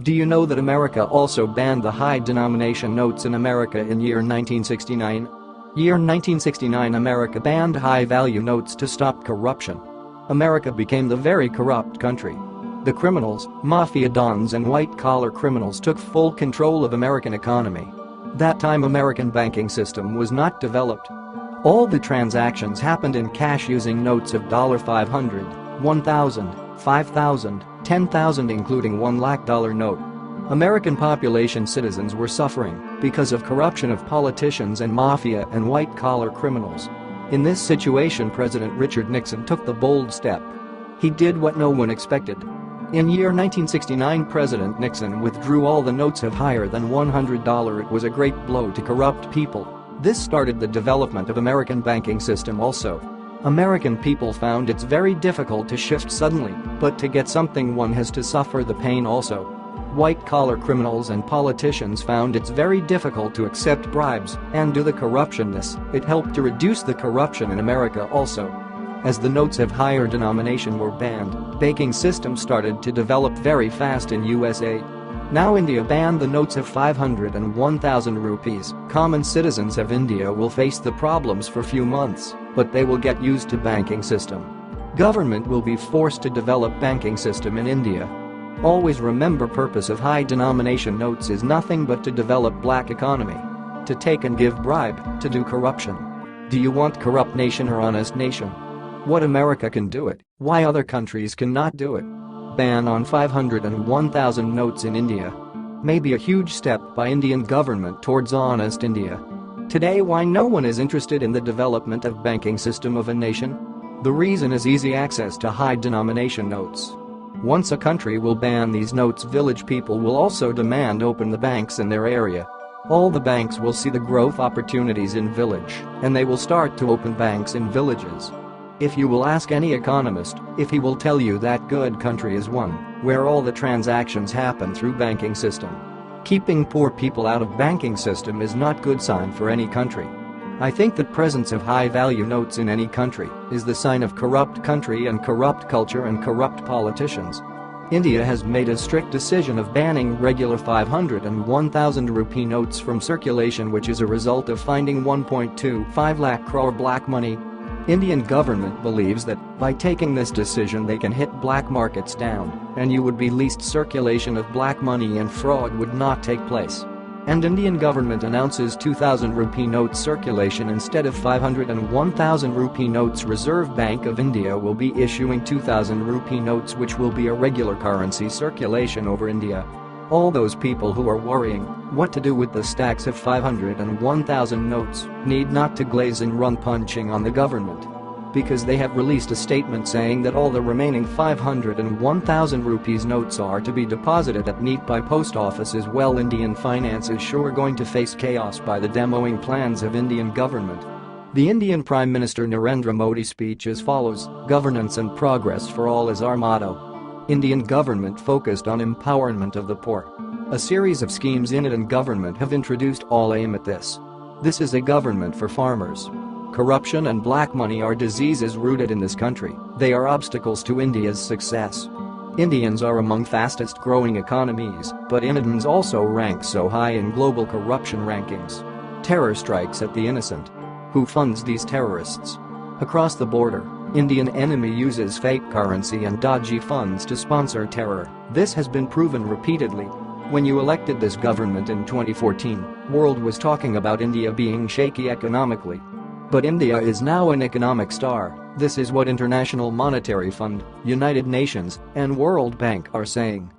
Do you know that America also banned the high-denomination notes in America in year 1969? Year 1969 America banned high-value notes to stop corruption. America became the very corrupt country. The criminals, mafia dons and white-collar criminals took full control of American economy. That time American banking system was not developed. All the transactions happened in cash using notes of $500, $1,000, $5,000, $10,000 including $1 lakh note. American population citizens were suffering because of corruption of politicians and mafia and white-collar criminals. In this situation President Richard Nixon took the bold step. He did what no one expected. In year 1969 President Nixon withdrew all the notes of higher than $100. It was a great blow to corrupt people. This started the development of American banking system also. American people found it's very difficult to shift suddenly, but to get something one has to suffer the pain also. White-collar criminals and politicians found it's very difficult to accept bribes and do the corruption. It helped to reduce the corruption in America also. As the notes of higher denomination were banned, banking system started to develop very fast in USA. Now India banned the notes of 500 and 1000 rupees. Common citizens of India will face the problems for few months, but they will get used to banking system. Government will be forced to develop banking system in India. Always remember purpose of high denomination notes is nothing but to develop black economy. To take and give bribe, to do corruption. Do you want corrupt nation or honest nation? What America can do it, why other countries cannot do it? Ban on 500 and 1000 notes in India. Maybe a huge step by Indian government towards honest India. Today why no one is interested in the development of banking system of a nation? The reason is easy access to high denomination notes. Once a country will ban these notes, village people will also demand open the banks in their area. All the banks will see the growth opportunities in village and they will start to open banks in villages. If you will ask any economist, if he will tell you that good country is one where all the transactions happen through banking system. Keeping poor people out of banking system is not good sign for any country. I think that presence of high-value notes in any country is the sign of corrupt country and corrupt culture and corrupt politicians. India has made a strict decision of banning regular 500 and 1000 rupee notes from circulation, which is a result of finding 1.25 lakh crore black money. Indian government believes that by taking this decision they can hit black markets down and you would be least circulation of black money and fraud would not take place. And Indian government announces 2000 rupee notes circulation instead of 500 and 1000 rupee notes. Reserve Bank of India will be issuing 2000 rupee notes, which will be a regular currency circulation over India. All those people who are worrying what to do with the stacks of 500 and 1000 notes need not to glaze and run punching on the government. Because they have released a statement saying that all the remaining 500 and 1000 rupees notes are to be deposited at NEET by post office as well. Indian finance is sure going to face chaos by the demoing plans of Indian government. The Indian Prime Minister Narendra Modi's speech as follows: governance and progress for all is our motto. Indian government focused on empowerment of the poor. A series of schemes in it and government have introduced all aim at this. This is a government for farmers. Corruption and black money are diseases rooted in this country. They are obstacles to India's success. Indians are among fastest growing economies, but Indians also rank so high in global corruption rankings. Terror strikes at the innocent. Who funds these terrorists? Across the border, Indian enemy uses fake currency and dodgy funds to sponsor terror. This has been proven repeatedly. When you elected this government in 2014, world was talking about India being shaky economically. But India is now an economic star. This is what International Monetary Fund, United Nations, and World Bank are saying.